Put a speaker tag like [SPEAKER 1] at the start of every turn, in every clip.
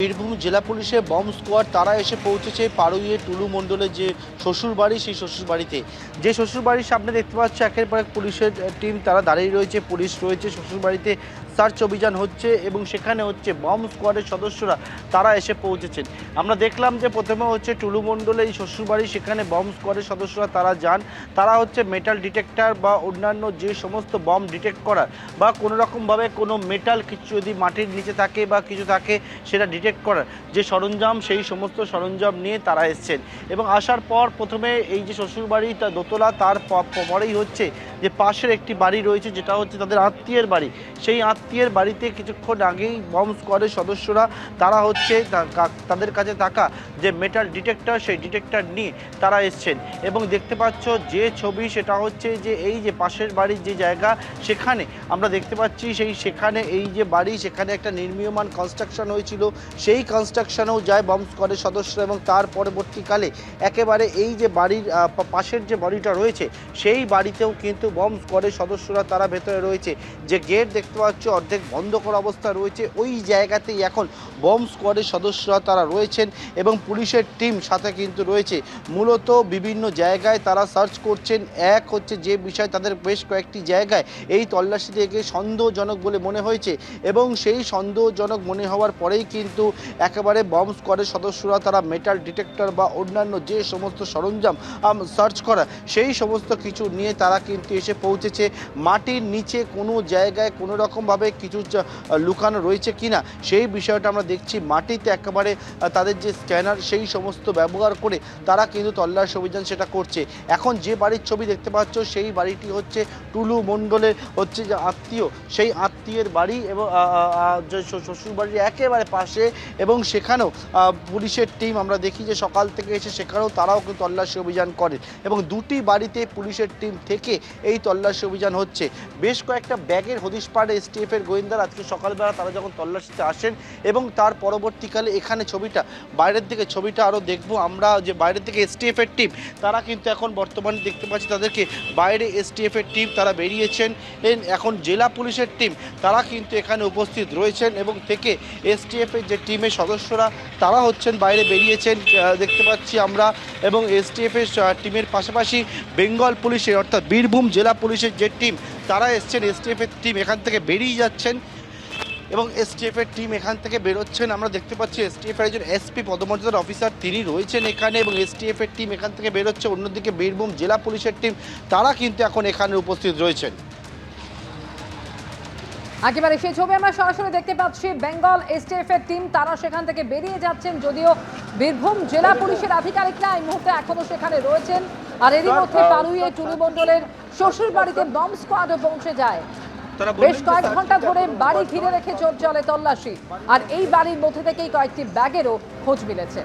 [SPEAKER 1] বীরভূম জেলা পুলিশের bomb squad তারা এসে পৌঁছেছে পাড়ুইয়ে টুলু মণ্ডলের যে শ্বশুরবাড়ি, সেই শ্বশুরবাড়িতে। যে শ্বশুরবাড়ির সামনে দেখতে পাচ্ছ একের পর এক পুলিশের টিম তারা দাঁড়িয়ে রয়েছে, পুলিশ রয়েছে, শ্বশুরবাড়িতে সার্চ অভিযান হচ্ছে এবং সেখানে হচ্ছে বম স্কোয়াডের সদস্যরা তারা এসে পৌঁছেছেন। আমরা দেখলাম যে প্রথমে হচ্ছে টুলু মণ্ডলের এই শ্বশুরবাড়ি, সেখানে বম স্কোয়াডের সদস্যরা তারা যান। তারা হচ্ছে মেটাল ডিটেক্টর বা অন্যান্য যে সমস্ত বম ডিটেক্ট করার বা কোনো রকমভাবে কোনো মেটাল কিছু যদি মাটির নিচে থাকে বা কিছু থাকে সেটা ডিটেক্ট করার যে সরঞ্জাম, সেই সমস্ত সরঞ্জাম নিয়ে তারা এসছেন। এবং আসার পর প্রথমে এই যে শ্বশুরবাড়ি তার দোতলা, তার পরেই হচ্ছে যে পাশের একটি বাড়ি রয়েছে যেটা হচ্ছে তাদের আত্মীয়ের বাড়ি। সেই আত্মীয়ের বাড়িতে কিছুক্ষণ আগেই বম স্কোয়াডের সদস্যরা তারা হচ্ছে তাদের কাছে থাকা যে মেটাল ডিটেক্টর, সেই ডিটেক্টর নিয়ে তারা এসছেন। এবং দেখতে পাচ্ছ যে ছবি, সেটা হচ্ছে যে এই যে পাশের বাড়ির যে জায়গা, সেখানে আমরা দেখতে পাচ্ছি সেখানে এই যে বাড়ি, সেখানে একটা নির্মীয়মান কনস্ট্রাকশন হয়েছিল, সেই কনস্ট্রাকশনেও যায় বম স্কোয়াডের সদস্যরা। এবং তার পরবর্তীকালে একেবারে এই যে বাড়ির পাশের যে বাড়িটা রয়েছে, সেই বাড়িতেও কিন্তু বম স্কোয়াডের সদস্যরা তারা ভেতরে রয়েছে। যে গেট দেখতে পাচ্ছ অর্ধেক বন্ধ করা অবস্থা রয়েছে, ওই জায়গাতেই এখন বম স্কোয়াডের সদস্যরা তারা রয়েছেন এবং পুলিশের টিম সাথে কিন্তু রয়েছে। মূলত বিভিন্ন জায়গায় তারা সার্চ করছেন। এক হচ্ছে যে বিষয়, তাদের বেশ কয়েকটি জায়গায় এই তল্লাশি থেকে সন্দেহজনক বলে মনে হয়েছে এবং সেই সন্দেহজনক মনে হওয়ার পরেই কিন্তু একেবারে বম স্কোয়াডের সদস্যরা তারা মেটাল ডিটেক্টর বা অন্যান্য যে সমস্ত সরঞ্জাম সার্চ করা, সেই সমস্ত কিছু নিয়ে তারা কিন্তু এসে পৌঁছেছে। মাটির নিচে কোনো জায়গায় কোনো রকমভাবে কিছু লুকানো রয়েছে কিনা সেই বিষয়টা আমরা দেখছি। মাটিতে একেবারে তাদের যে স্ক্যানার, সেই সমস্ত ব্যবহার করে তারা কিন্তু তল্লাশি অভিযান সেটা করছে। এখন যে বাড়ির ছবি দেখতে পাচ্ছ, সেই বাড়িটি হচ্ছে টুলু মণ্ডলের হচ্ছে যে আত্মীয়, সেই আত্মীয়ের বাড়ি এবং শ্বশুরবাড়ির একেবারে পাশে। এবং সেখানেও পুলিশের টিম আমরা দেখি যে সকাল থেকে এসে সেখানেও তারাও কিন্তু তল্লাশি অভিযান করে এবং দুটি বাড়িতে পুলিশের টিম থেকে এই তল্লাশি অভিযান হচ্ছে। বেশ কয়েকটা ব্যাগের হদিশ পাড়ে এসটিএফের গোয়েন্দারা আজকে সকালবেলা তারা যখন তল্লাশিতে আসেন এবং তার পরবর্তীকালে এখানে ছবিটা বাইরের দিকে ছবিটা আরও দেখবো আমরা, যে বাইরের দিকে এসটিএফের টিম তারা কিন্তু এখন বর্তমানে দেখতে পাচ্ছি তাদেরকে বাইরে এসটিএফের টিম তারা বেরিয়েছেন। এখন জেলা পুলিশের টিম তারা কিন্তু এখানে উপস্থিত রয়েছেন এবং থেকে এসটিএফের যে টিমের সদস্যরা তারা হচ্ছেন বাইরে বেরিয়েছেন দেখতে পাচ্ছি আমরা। এবং এসটিএফের টিমের পাশাপাশি বেঙ্গল পুলিশের অর্থাৎ বীরভূম জেলা পুলিশের যে টিম তারা এসছেন, এসটিএফের টিম এখান থেকে বেরিয়ে যাচ্ছেন এবং এসটিএফের টিম এখান থেকে বেরোচ্ছেন। আমরা দেখতে পাচ্ছি এসটিএফের একজন এসপি পদমর্যাদার অফিসার তিনি রয়েছেন এখানে এবং এসটিএফের টিম এখান থেকে বেরোচ্ছে। অন্যদিকে বীরভূম জেলা পুলিশের টিম তারা কিন্তু এখন এখানে উপস্থিত রয়েছেন।
[SPEAKER 2] একেবারে সেই ছবি আমরা সরাসরি দেখতে পাচ্ছি। বেঙ্গল এসটিএফ এর টিম তারা সেখান থেকে বেরিয়ে যাচ্ছেন, যদিও বীরভূম জেলা পুলিশের আধিকারিকরা এই মুহূর্তে এখনো সেখানে রয়েছেন। আর এরই মধ্যে পাড়ুইয়ে টুলু মণ্ডলের শ্বশুর বাড়িতে বম স্কোয়াডও পৌঁছে যায়। বেশ কয়েক ঘন্টা ধরে বাড়ি ঘিরে রেখে চলে তল্লাশি, আর এই বাড়ির মধ্যে থেকেই কয়েকটি ব্যাগেরও খোঁজ মিলেছে।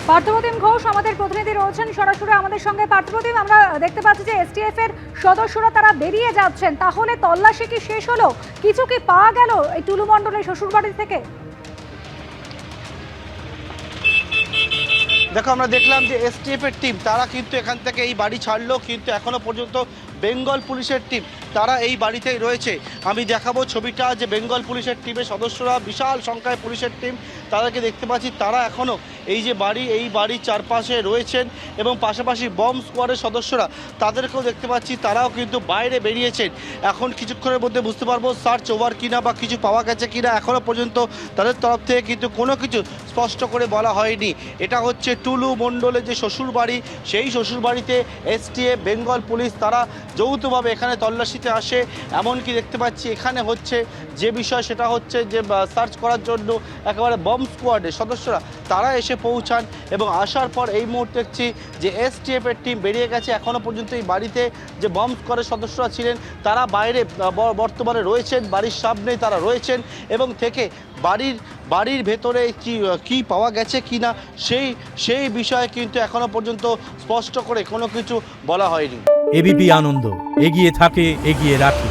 [SPEAKER 2] পার্থপ্রতিম ঘোষ আমাদের প্রতিনিধি রয়েছেন সরাসরি আমাদের সঙ্গে। পার্থপ্রতিম, আমরা দেখতে পাচ্ছি যে এসটিএফ এর সদস্যরা তারা বেরিয়ে যাচ্ছেন, তাহলে তল্লাশি কি শেষ হলো? কিছু কি পাওয়া গেল এই টুলু মণ্ডলের শ্বশুরবাড়ি থেকে?
[SPEAKER 1] দেখো, আমরা দেখলাম যে এসটিএফের টিম তারা কিন্তু এখান থেকে এই বাড়ি ছাড়লো, কিন্তু এখনো পর্যন্ত বেঙ্গল পুলিশের টিম তারা এই বাড়িতেই রয়েছে। আমি দেখাবো ছবিটা, যে বেঙ্গল পুলিশের টিমের সদস্যরা বিশাল সংখ্যায় পুলিশের টিম তাদেরকে দেখতে পাচ্ছি, তারা এখনও এই যে বাড়ি, এই বাড়ির চারপাশে রয়েছেন এবং পাশাপাশি বম স্কোয়াডের সদস্যরা তাদেরকেও দেখতে পাচ্ছি, তারাও কিন্তু বাইরে বেরিয়েছেন। এখন কিছুক্ষণের মধ্যে বুঝতে পারবো সার্চ ওভার কিনা বা কিছু পাওয়া গেছে কিনা। এখনও পর্যন্ত তাদের তরফ থেকে কিন্তু কোনো কিছু স্পষ্ট করে বলা হয়নি। এটা হচ্ছে টুলু মণ্ডলের যে শ্বশুরবাড়ি, সেই শ্বশুরবাড়িতে এসটিএফ বেঙ্গল পুলিশ তারা যৌথভাবে এখানে তল্লাশিতে আসে। এমনকি দেখতে পাচ্ছি এখানে হচ্ছে যে বিষয়, সেটা হচ্ছে যে সার্চ করার জন্য একেবারে বম স্কোয়াডের সদস্যরা তারা এসে পৌঁছান এবং আসার পর এই মুহূর্তে দেখছি যে এসটিএফের টিম বেরিয়ে গেছে। এখনও পর্যন্ত এই বাড়িতে যে বম স্কোয়াডের সদস্যরা ছিলেন তারা বাইরে বর্তমানে রয়েছেন, বাড়ির সামনেই তারা রয়েছেন এবং থেকে বাড়ির ভেতরে কি পাওয়া গেছে কি না সেই বিষয়ে কিন্তু এখনও পর্যন্ত স্পষ্ট করে কোনো কিছু বলা হয়নি।
[SPEAKER 3] এবিপি আনন্দ এগিয়ে থাকে, এগিয়ে রাখে।